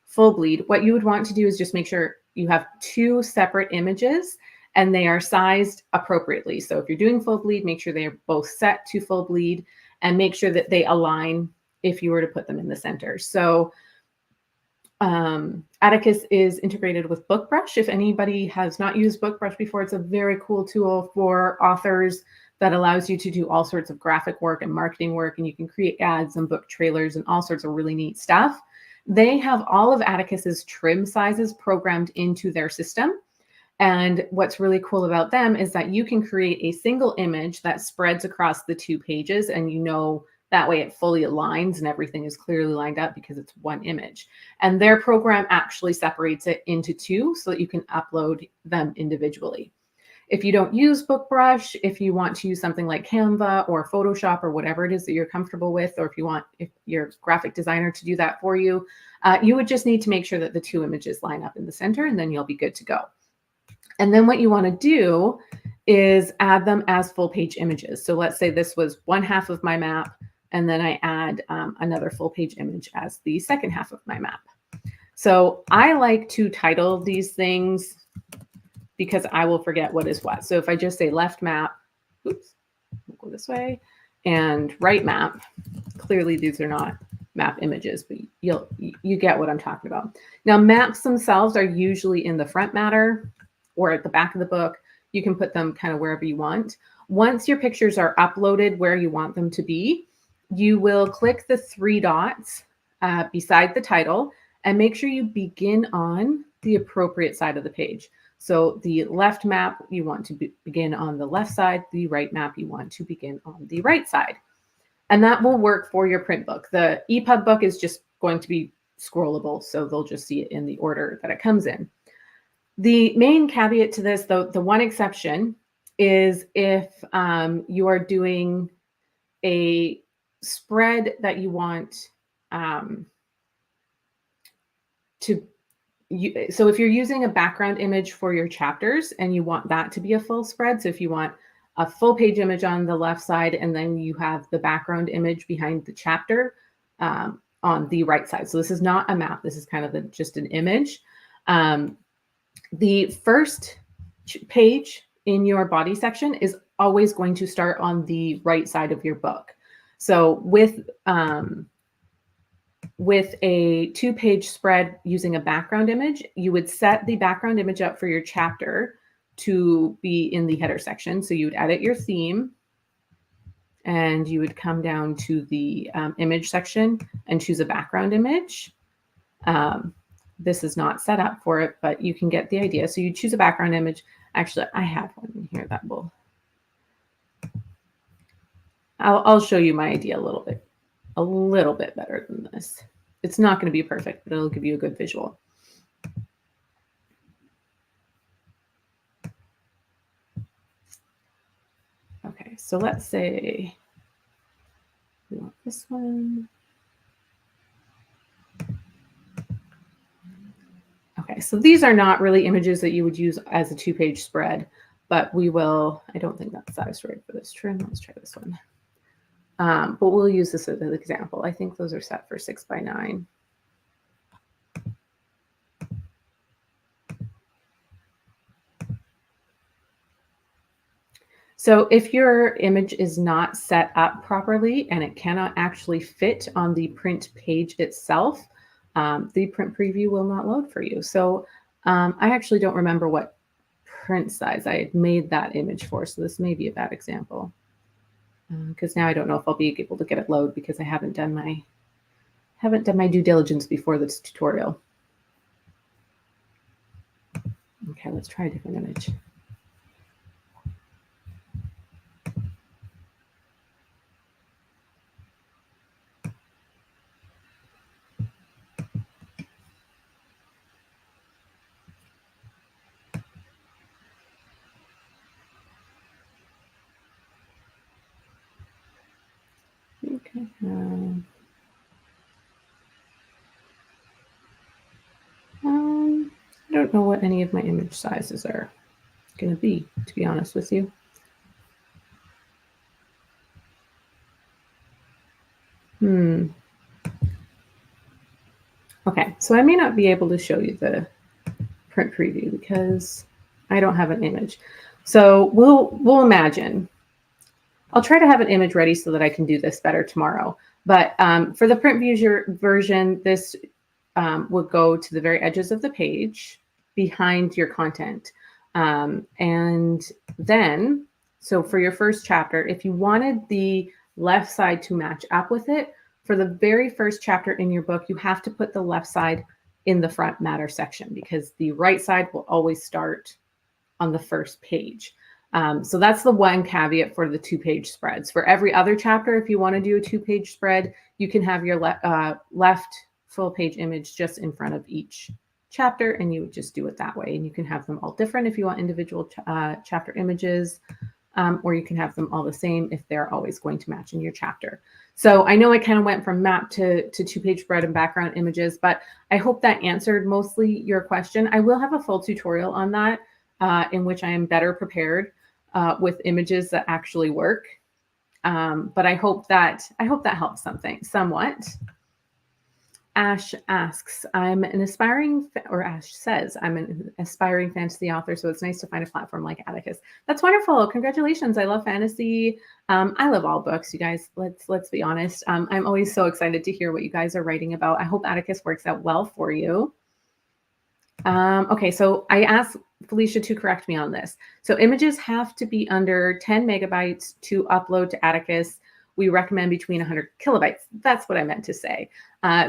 full bleed, what you would want to do is just make sure you have 2 separate images and they are sized appropriately. So if you're doing full bleed, make sure they are both set to full bleed and make sure that they align if you were to put them in the center. So Atticus is integrated with BookBrush. If anybody has not used BookBrush before, it's a very cool tool for authors that allows you to do all sorts of graphic work and marketing work, and you can create ads and book trailers and all sorts of really neat stuff. They have all of Atticus's trim sizes programmed into their system. And what's really cool about them is that you can create a single image that spreads across the 2 pages, and you know that way it fully aligns and everything is clearly lined up because it's one image. And their program actually separates it into 2 so that you can upload them individually. If you don't use BookBrush, if you want to use something like Canva or Photoshop or whatever it is that you're comfortable with, or if your graphic designer to do that for you, you would just need to make sure that the 2 images line up in the center, and then you'll be good to go. And then what you want to do is add them as full page images. So let's say this was one half of my map, and then I add another full page image as the second half of my map. So I like to title these things because I will forget what is what. So if I just say left map, oops, we'll go this way, and right map, clearly these are not map images, but you get what I'm talking about. Now, maps themselves are usually in the front matter or at the back of the book. You can put them kind of wherever you want. Once your pictures are uploaded where you want them to be, you will click the 3 dots beside the title and make sure you begin on the appropriate side of the page. So the left map, you want to begin on the left side. The right map, you want to begin on the right side. And that will work for your print book. The EPUB book is just going to be scrollable, so they'll just see it in the order that it comes in. The main caveat to this, though, the one exception is if you are doing a spread that you want so if you're using a background image for your chapters and you want that to be a full spread, so if you want a full page image on the left side and then you have the background image behind the chapter on the right side. So this is not a map. This is kind of just an image. The first page in your body section is always going to start on the right side of your book. So with a 2-page spread using a background image, you would set the background image up for your chapter to be in the header section. So you would edit your theme and you would come down to the image section and choose a background image. This is not set up for it, but you can get the idea. So you choose a background image. Actually, I have one in here that will, I'll show you my idea a little bit better than this. It's not going to be perfect, but it'll give you a good visual. Okay, so let's say we want this one. Okay, so these are not really images that you would use as a 2-page spread, but we will, I don't think that's size right for this trim. Let's try this one. But we'll use this as an example. I think those are set for 6x9. So if your image is not set up properly and it cannot actually fit on the print page itself, the print preview will not load for you. So I actually don't remember what print size I had made that image for. So this may be a bad example. Because now I don't know if I'll be able to get it load because I haven't done my due diligence before this tutorial. Okay, let's try a different image. Okay. I don't know what any of my image sizes are going to be honest with you. Okay, so I may not be able to show you the print preview because I don't have an image. So we'll imagine. I'll try to have an image ready so that I can do this better tomorrow. But for the print version, this would go to the very edges of the page behind your content. And then, so for your first chapter, if you wanted the left side to match up with it, for the very first chapter in your book, you have to put the left side in the front matter section because the right side will always start on the first page. So that's the one caveat for the 2-page spreads. For every other chapter, if you want to do a 2-page spread, you can have your left full page image just in front of each chapter, and you would just do it that way. And you can have them all different if you want individual chapter images, or you can have them all the same if they're always going to match in your chapter. So I know I kind of went from map to 2-page spread and background images, but I hope that answered mostly your question. I will have a full tutorial on that in which I am better prepared with images that actually work. But I hope that helps somewhat. Ash asks, Ash says, I'm an aspiring fantasy author, so it's nice to find a platform like Atticus. That's wonderful. Congratulations. I love fantasy. I love all books, you guys. Let's be honest. I'm always so excited to hear what you guys are writing about. I hope Atticus works out well for you. Okay, so I asked Felicia to correct me on this. So images have to be under 10 megabytes to upload to Atticus. We recommend between 100 kilobytes. That's what I meant to say.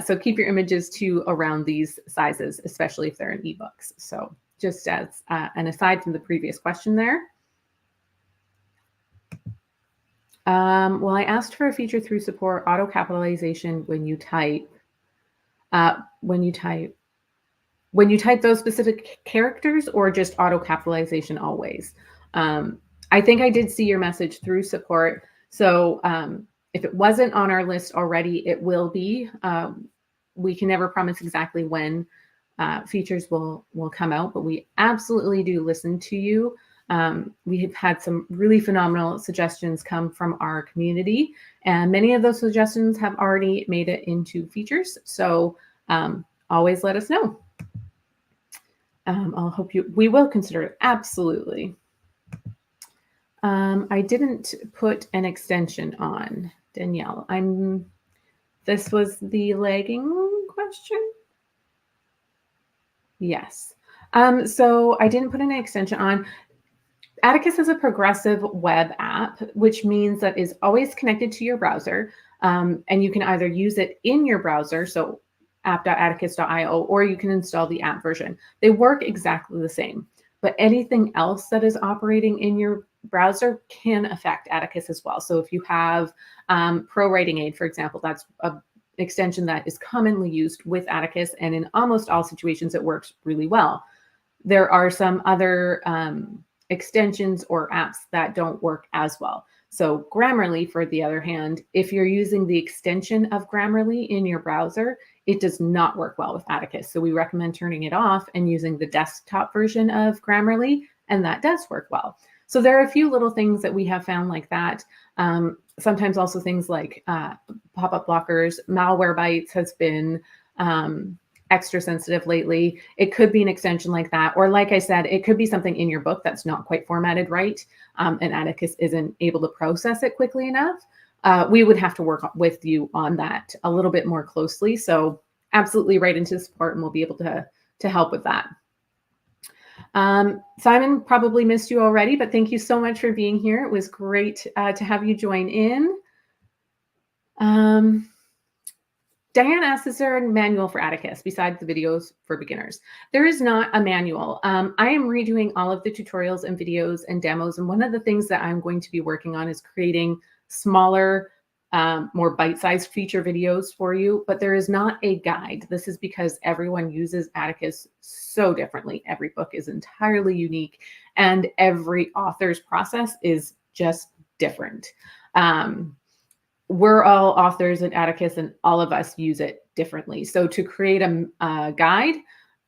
So keep your images to around these sizes, especially if they're in ebooks. So just as an aside from the previous question there. Well, I asked for a feature through support auto capitalization when you type those specific characters, or just auto capitalization always. I think I did see your message through support. So if it wasn't on our list already, it will be. We can never promise exactly when features will come out, but we absolutely do listen to you. We have had some really phenomenal suggestions come from our community, and many of those suggestions have already made it into features. So always let us know. We will consider it, absolutely. I didn't put an extension on, Danielle. This was the lagging question. Yes. So I didn't put an extension on. Atticus is a progressive web app, which means that is always connected to your browser. And you can either use it in your browser, so app.atticus.io, or you can install the app version. They work exactly the same, but anything else that is operating in your browser can affect Atticus as well. So if you have Pro Writing Aid, for example, that's an extension that is commonly used with Atticus, and in almost all situations, it works really well. There are some other extensions or apps that don't work as well. So Grammarly, for the other hand, if you're using the extension of Grammarly in your browser, it does not work well with Atticus. So we recommend turning it off and using the desktop version of Grammarly, and that does work well. So there are a few little things that we have found like that. Sometimes also things like pop-up blockers. Malwarebytes has been extra sensitive lately. It could be an extension like that. Or like I said, it could be something in your book that's not quite formatted right, and Atticus isn't able to process it quickly enough. We would have to work with you on that a little bit more closely. So absolutely write into support and we'll be able to help with that. Simon probably missed you already, but thank you so much for being here. It was great to have you join in. Diane asks, is there a manual for Atticus besides the videos for beginners? There is not a manual. I am redoing all of the tutorials and videos and demos. And one of the things that I'm going to be working on is creating smaller, more bite-sized feature videos for you, but there is not a guide. This is because everyone uses Atticus so differently. Every book is entirely unique, and every author's process is just different. We're all authors in Atticus, and all of us use it differently. So to create a guide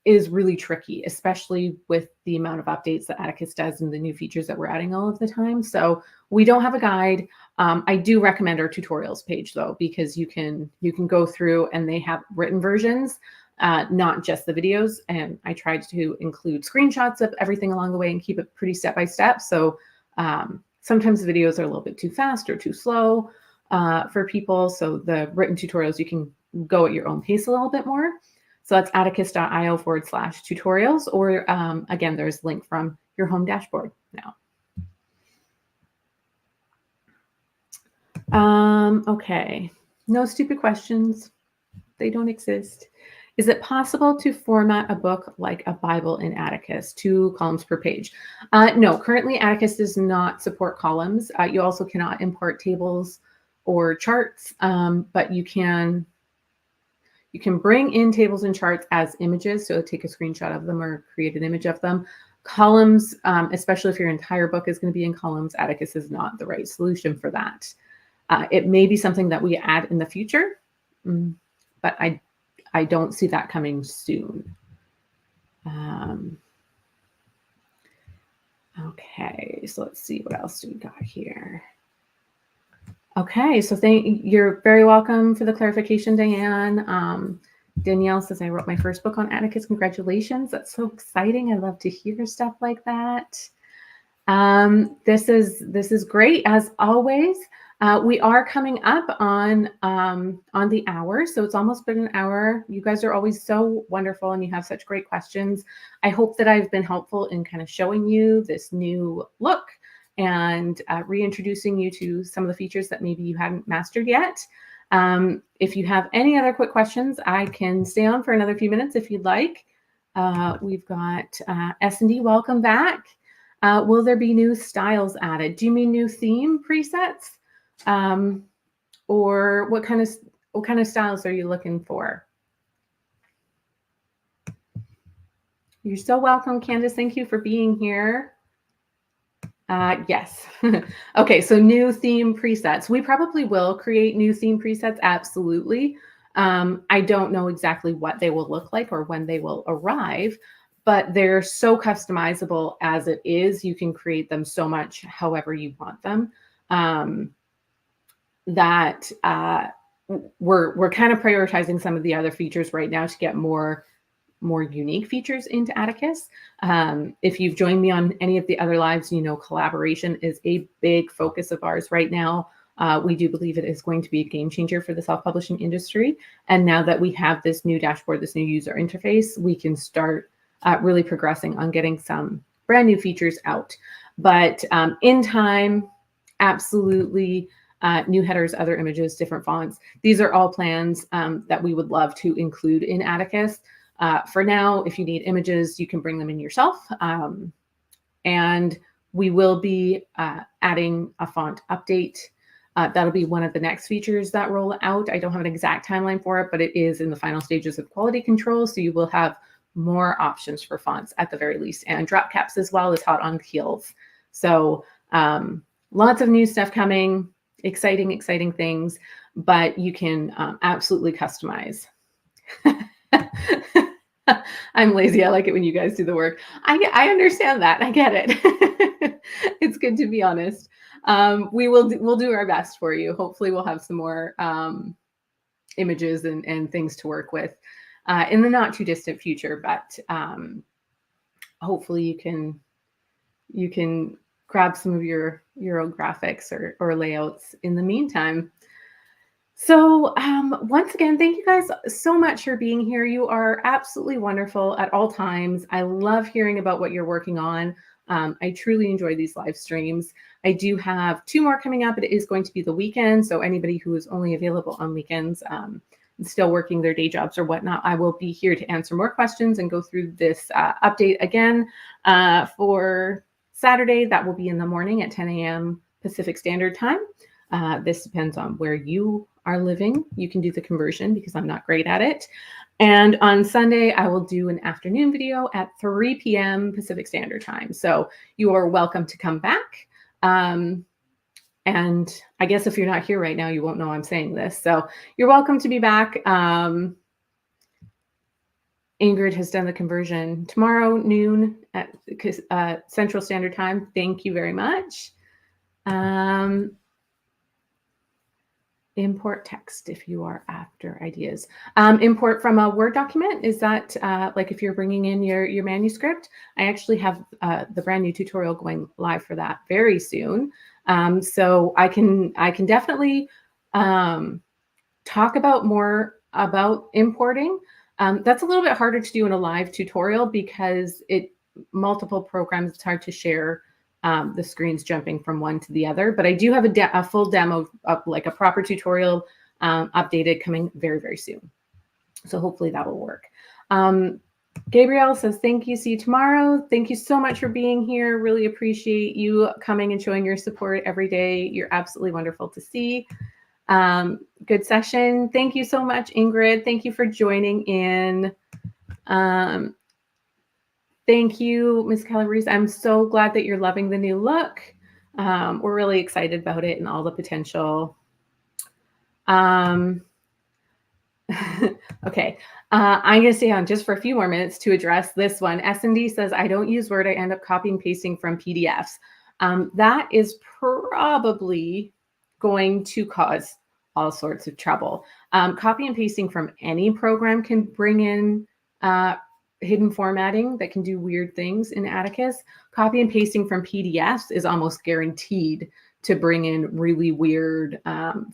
is really tricky, especially with the amount of updates that Atticus does and the new features that we're adding all of the time. So we don't have a guide. I do recommend our tutorials page though, because you can go through and they have written versions, not just the videos. And I tried to include screenshots of everything along the way and keep it pretty step by step. So sometimes the videos are a little bit too fast or too slow for people. So the written tutorials, you can go at your own pace a little bit more. So that's atticus.io/tutorials, or again, there's a link from your home dashboard now. Okay, no stupid questions. They don't exist. Is it possible to format a book like a Bible in Atticus, 2 columns per page? No, currently Atticus does not support columns. You also cannot import tables or charts, but you can bring in tables and charts as images. So take a screenshot of them or create an image of them. Columns, especially if your entire book is going to be in columns, Atticus is not the right solution for that. It may be something that we add in the future, but I don't see that coming soon. Okay, so let's see, what else do we got here? Okay, so you're very welcome for the clarification, Diane. Danielle says, I wrote my first book on Atticus. Congratulations. That's so exciting. I love to hear stuff like that. This is great. As always, we are coming up on the hour. So it's almost been an hour. You guys are always so wonderful and you have such great questions. I hope that I've been helpful in kind of showing you this new look and reintroducing you to some of the features that maybe you hadn't mastered yet. If you have any other quick questions, I can stay on for another few minutes if you'd like. We've got S&D, welcome back. Will there be new styles added? Do you mean new theme presets? Or what kind of styles are you looking for? You're so welcome, Candace. Thank you for being here. Yes. Okay, so new theme presets. We probably will create new theme presets, absolutely. I don't know exactly what they will look like or when they will arrive, but they're so customizable as it is. You can create them so much however you want them. That we're kind of prioritizing some of the other features right now to get more unique features into Atticus. If you've joined me on any of the other lives, you know collaboration is a big focus of ours right now. We do believe it is going to be a game changer for the self-publishing industry. And now that we have this new dashboard, this new user interface, we can start really progressing on getting some brand new features out. But in time, absolutely, new headers, other images, different fonts. These are all plans that we would love to include in Atticus. For now, if you need images, you can bring them in yourself. And we will be adding a font update. That'll be one of the next features that roll out. I don't have an exact timeline for it, but it is in the final stages of quality control. So you will have more options for fonts at the very least, and drop caps as well is hot on the heels. So lots of new stuff coming, exciting things, but you can absolutely customize. I'm lazy. I like it when you guys do the work. I understand that. I get it. It's good to be honest. We'll do our best for you. Hopefully we'll have some more images and things to work with in the not too distant future, but hopefully you can grab some of your own graphics or layouts in the meantime. So once again, thank you guys so much for being here. You are absolutely wonderful at all times. I love hearing about what you're working on. I truly enjoy these live streams. I do have 2 more coming up. It is going to be the weekend. So anybody who is only available on weekends and still working their day jobs or whatnot, I will be here to answer more questions and go through this update again for Saturday. That will be in the morning at 10 a.m. Pacific Standard Time. This depends on where you are living. You can do the conversion because I'm not great at it. And on Sunday, I will do an afternoon video at 3 p.m. Pacific Standard Time. So you are welcome to come back. And I guess if you're not here right now, you won't know I'm saying this. So you're welcome to be back. Ingrid has done the conversion tomorrow noon at Central Standard Time. Thank you very much. Import text if you are after ideas. Import from a Word document, is that like if you're bringing in your manuscript? I actually have the brand new tutorial going live for that very soon. So I can definitely talk about more about importing. That's a little bit harder to do in a live tutorial because multiple programs, it's hard to share the screens jumping from one to the other, but I do have a full demo of like a proper tutorial updated coming very, very soon. So hopefully that will work. Gabrielle says, thank you. See you tomorrow. Thank you so much for being here. Really appreciate you coming and showing your support every day. You're absolutely wonderful to see. Good session. Thank you so much, Ingrid. Thank you for joining in. Thank you, Ms. Calabrese. I'm so glad that you're loving the new look. We're really excited about it and all the potential. Okay, I'm going to stay on just for a few more minutes to address this one. S&D says, I don't use Word. I end up copying and pasting from PDFs. That is probably going to cause all sorts of trouble. Copy and pasting from any program can bring in hidden formatting that can do weird things in Atticus. Copy and pasting from PDFs is almost guaranteed to bring in really weird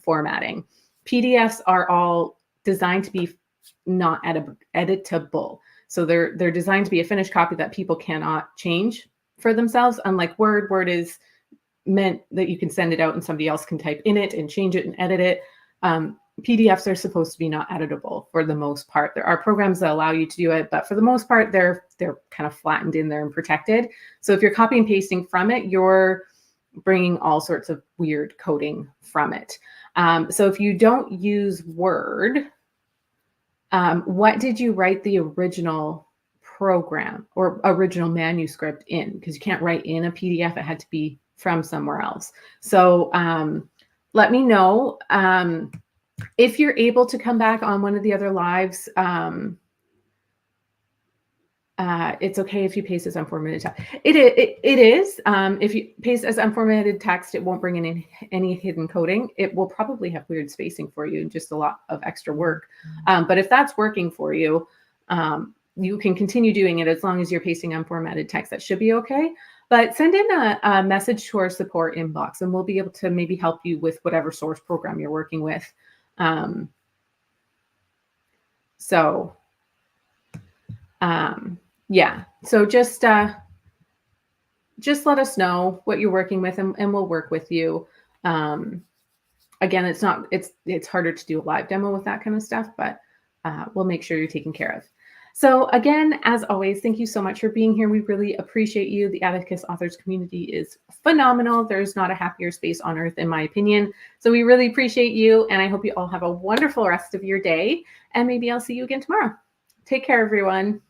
formatting. PDFs are all designed to be not editable. So they're designed to be a finished copy that people cannot change for themselves. Unlike Word, Word is meant that you can send it out and somebody else can type in it and change it and edit it. PDFs are supposed to be not editable for the most part. There are programs that allow you to do it, but for the most part, they're kind of flattened in there and protected. So if you're copy and pasting from it, you're bringing all sorts of weird coding from it. So if you don't use Word, what did you write the original program or original manuscript in? Because you can't write in a PDF. It had to be from somewhere else. So let me know. If you're able to come back on one of the other lives, it's okay if you paste as unformatted text. It is. If you paste as unformatted text, it won't bring in any hidden coding. It will probably have weird spacing for you and just a lot of extra work. But if that's working for you, you can continue doing it as long as you're pasting unformatted text. That should be okay. But send in a message to our support inbox, and we'll be able to maybe help you with whatever source program you're working with. Yeah, so just let us know what you're working with, and we'll work with you. Again, it's harder to do a live demo with that kind of stuff, but we'll make sure you're taken care of. So again, as always, thank you so much for being here. We really appreciate you. The Atticus Authors community is phenomenal. There's not a happier space on earth, in my opinion. So we really appreciate you, and I hope you all have a wonderful rest of your day, and maybe I'll see you again tomorrow. Take care, everyone.